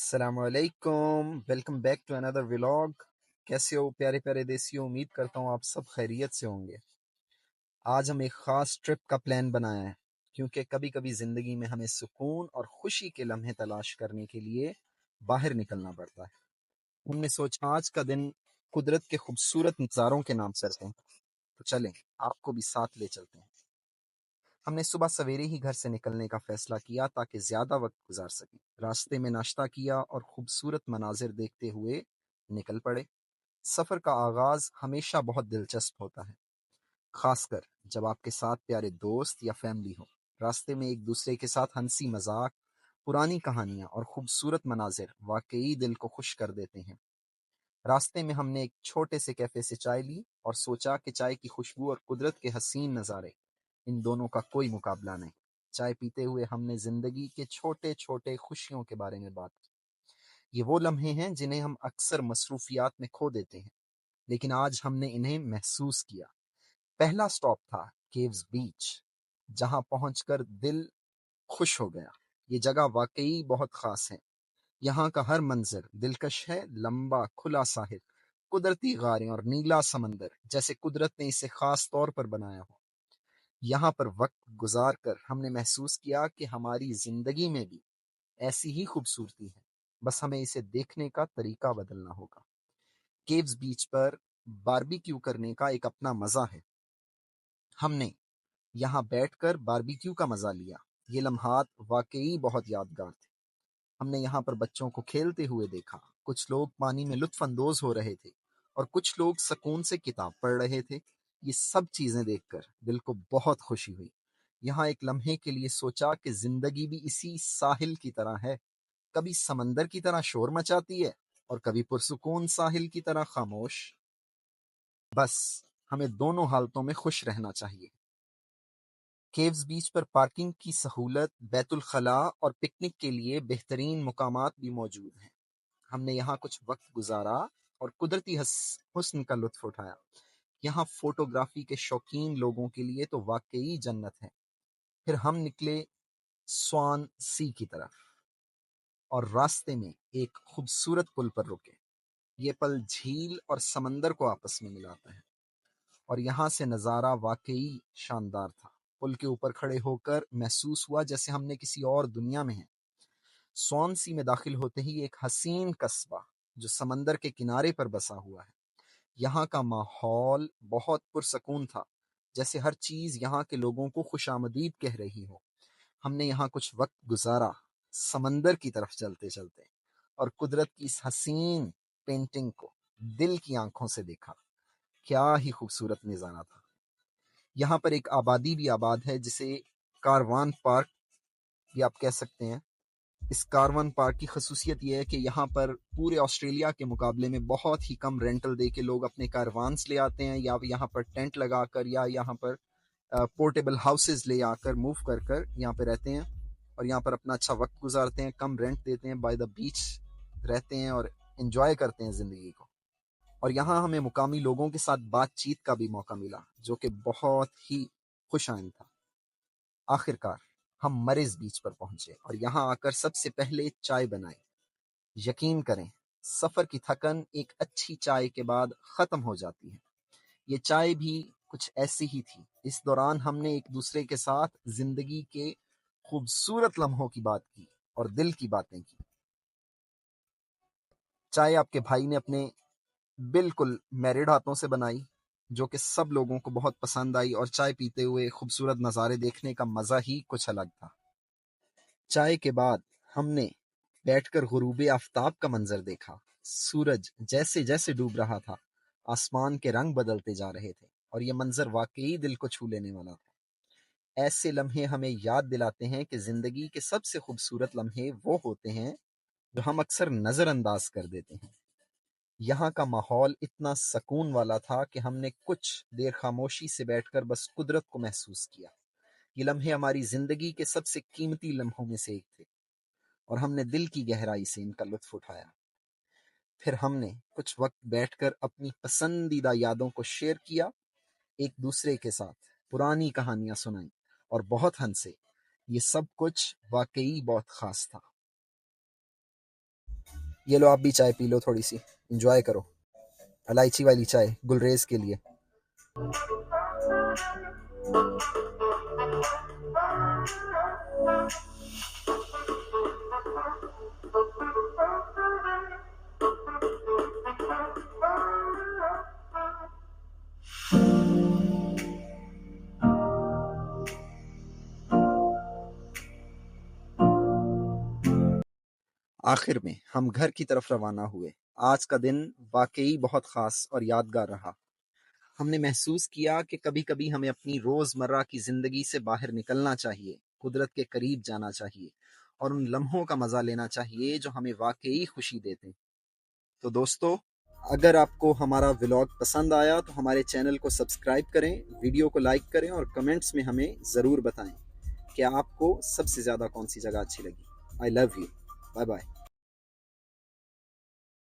السلام علیکم، welcome back to another vlog. کیسے ہو پیارے پیارے دیسیوں؟ امید کرتا ہوں آپ سب خیریت سے ہوں گے۔ آج ہم ایک خاص ٹرپ کا پلان بنایا ہے، کیونکہ کبھی کبھی زندگی میں ہمیں سکون اور خوشی کے لمحے تلاش کرنے کے لیے باہر نکلنا پڑتا ہے۔ ہم نے سوچا آج کا دن قدرت کے خوبصورت نظاروں کے نام سے رکھیں، تو چلیں آپ کو بھی ساتھ لے چلتے ہیں۔ ہم نے صبح سویرے ہی گھر سے نکلنے کا فیصلہ کیا تاکہ زیادہ وقت گزار سکیں۔ راستے میں ناشتہ کیا اور خوبصورت مناظر دیکھتے ہوئے نکل پڑے۔ سفر کا آغاز ہمیشہ بہت دلچسپ ہوتا ہے، خاص کر جب آپ کے ساتھ پیارے دوست یا فیملی ہو۔ راستے میں ایک دوسرے کے ساتھ ہنسی مذاق، پرانی کہانیاں اور خوبصورت مناظر واقعی دل کو خوش کر دیتے ہیں۔ راستے میں ہم نے ایک چھوٹے سے کیفے سے چائے لی اور سوچا کہ چائے کی خوشبو اور قدرت کے حسین نظارے، ان دونوں کا کوئی مقابلہ نہیں۔ چائے پیتے ہوئے ہم نے زندگی کے چھوٹے چھوٹے خوشیوں کے بارے میں بات کی۔ یہ وہ لمحے ہیں جنہیں ہم اکثر مصروفیات میں کھو دیتے ہیں، لیکن آج ہم نے انہیں محسوس کیا۔ پہلا سٹاپ تھا کیوز بیچ، جہاں پہنچ کر دل خوش ہو گیا۔ یہ جگہ واقعی بہت خاص ہے۔ یہاں کا ہر منظر دلکش ہے، لمبا کھلا ساحل، قدرتی غاریں اور نیلا سمندر جیسے قدرت نے اسے خاص طور پر بنایا ہو۔ یہاں پر وقت گزار کر ہم نے محسوس کیا کہ ہماری زندگی میں بھی ایسی ہی خوبصورتی ہے، بس ہمیں اسے دیکھنے کا طریقہ بدلنا ہوگا۔ کیوز بیچ پر باربیکیو کرنے کا ایک اپنا مزہ ہے۔ ہم نے یہاں بیٹھ کر باربیکیو کا مزہ لیا۔ یہ لمحات واقعی بہت یادگار تھے۔ ہم نے یہاں پر بچوں کو کھیلتے ہوئے دیکھا، کچھ لوگ پانی میں لطف اندوز ہو رہے تھے اور کچھ لوگ سکون سے کتاب پڑھ رہے تھے۔ یہ سب چیزیں دیکھ کر دل کو بہت خوشی ہوئی۔ یہاں ایک لمحے کے لیے سوچا کہ زندگی بھی اسی ساحل کی طرح ہے، کبھی سمندر کی طرح شور مچاتی ہے اور کبھی پرسکون ساحل کی طرح خاموش۔ بس ہمیں دونوں حالتوں میں خوش رہنا چاہیے۔ کیوز بیچ پر پارکنگ کی سہولت، بیت الخلاء اور پکنک کے لیے بہترین مقامات بھی موجود ہیں۔ ہم نے یہاں کچھ وقت گزارا اور قدرتی حسن کا لطف اٹھایا۔ یہاں فوٹوگرافی کے شوقین لوگوں کے لیے تو واقعی جنت ہے۔ پھر ہم نکلے سوان سی کی طرف اور راستے میں ایک خوبصورت پل پر رکے۔ یہ پل جھیل اور سمندر کو آپس میں ملاتا ہے اور یہاں سے نظارہ واقعی شاندار تھا۔ پل کے اوپر کھڑے ہو کر محسوس ہوا جیسے ہم نے کسی اور دنیا میں ہیں۔ سوان سی میں داخل ہوتے ہی ایک حسین قصبہ جو سمندر کے کنارے پر بسا ہوا ہے۔ یہاں کا ماحول بہت پرسکون تھا، جیسے ہر چیز یہاں کے لوگوں کو خوش آمدید کہہ رہی ہو۔ ہم نے یہاں کچھ وقت گزارا، سمندر کی طرف چلتے چلتے، اور قدرت کی اس حسین پینٹنگ کو دل کی آنکھوں سے دیکھا۔ کیا ہی خوبصورت نظارہ تھا۔ یہاں پر ایک آبادی بھی آباد ہے جسے کاروان پارک بھی آپ کہہ سکتے ہیں۔ اس کاروان پارک کی خصوصیت یہ ہے کہ یہاں پر پورے آسٹریلیا کے مقابلے میں بہت ہی کم رینٹل دے کے لوگ اپنے کاروانس لے آتے ہیں، یا یہاں پر ٹینٹ لگا کر یا یہاں پر پورٹیبل ہاؤسز لے آ کر موو کر کر یہاں پہ رہتے ہیں اور یہاں پر اپنا اچھا وقت گزارتے ہیں، کم رینٹ دیتے ہیں، بائی دا بیچ رہتے ہیں اور انجوائے کرتے ہیں زندگی کو۔ اور یہاں ہمیں مقامی لوگوں کے ساتھ بات چیت کا بھی موقع ملا، جو کہ بہت ہی خوش آئند تھا۔ آخرکار ہم مریز بیچ پر پہنچے اور یہاں آ کر سب سے پہلے چائے بنائی۔ یقین کریں، سفر کی تھکن ایک اچھی چائے کے بعد ختم ہو جاتی ہے۔ یہ چائے بھی کچھ ایسی ہی تھی۔ اس دوران ہم نے ایک دوسرے کے ساتھ زندگی کے خوبصورت لمحوں کی بات کی اور دل کی باتیں کی۔ چائے آپ کے بھائی نے اپنے بالکل میرڈ ہاتھوں سے بنائی، جو کہ سب لوگوں کو بہت پسند آئی، اور چائے پیتے ہوئے خوبصورت نظارے دیکھنے کا مزہ ہی کچھ الگ تھا۔ چائے کے بعد ہم نے بیٹھ کر غروب آفتاب کا منظر دیکھا۔ سورج جیسے جیسے ڈوب رہا تھا، آسمان کے رنگ بدلتے جا رہے تھے اور یہ منظر واقعی دل کو چھو لینے والا تھا۔ ایسے لمحے ہمیں یاد دلاتے ہیں کہ زندگی کے سب سے خوبصورت لمحے وہ ہوتے ہیں جو ہم اکثر نظر انداز کر دیتے ہیں۔ یہاں کا ماحول اتنا سکون والا تھا کہ ہم نے کچھ دیر خاموشی سے بیٹھ کر بس قدرت کو محسوس کیا۔ یہ لمحے ہماری زندگی کے سب سے قیمتی لمحوں میں سے ایک تھے اور ہم نے دل کی گہرائی سے ان کا لطف اٹھایا۔ پھر ہم نے کچھ وقت بیٹھ کر اپنی پسندیدہ یادوں کو شیئر کیا، ایک دوسرے کے ساتھ پرانی کہانیاں سنائیں اور بہت ہنسے۔ یہ سب کچھ واقعی بہت خاص تھا۔ یہ لو آپ بھی چائے پی لو تھوڑی سی، انجوائے کرو، الائچی والی چائے گلریز کے لیے۔ آخر میں ہم گھر کی طرف روانہ ہوئے۔ آج کا دن واقعی بہت خاص اور یادگار رہا۔ ہم نے محسوس کیا کہ کبھی کبھی ہمیں اپنی روزمرہ کی زندگی سے باہر نکلنا چاہیے، قدرت کے قریب جانا چاہیے اور ان لمحوں کا مزہ لینا چاہیے جو ہمیں واقعی خوشی دیتے ہیں۔ تو دوستو، اگر آپ کو ہمارا ولاگ پسند آیا تو ہمارے چینل کو سبسکرائب کریں، ویڈیو کو لائک کریں اور کمنٹس میں ہمیں ضرور بتائیں کہ آپ کو سب سے زیادہ کون سی جگہ اچھی لگی۔ آئی لو یو، بائے بائے۔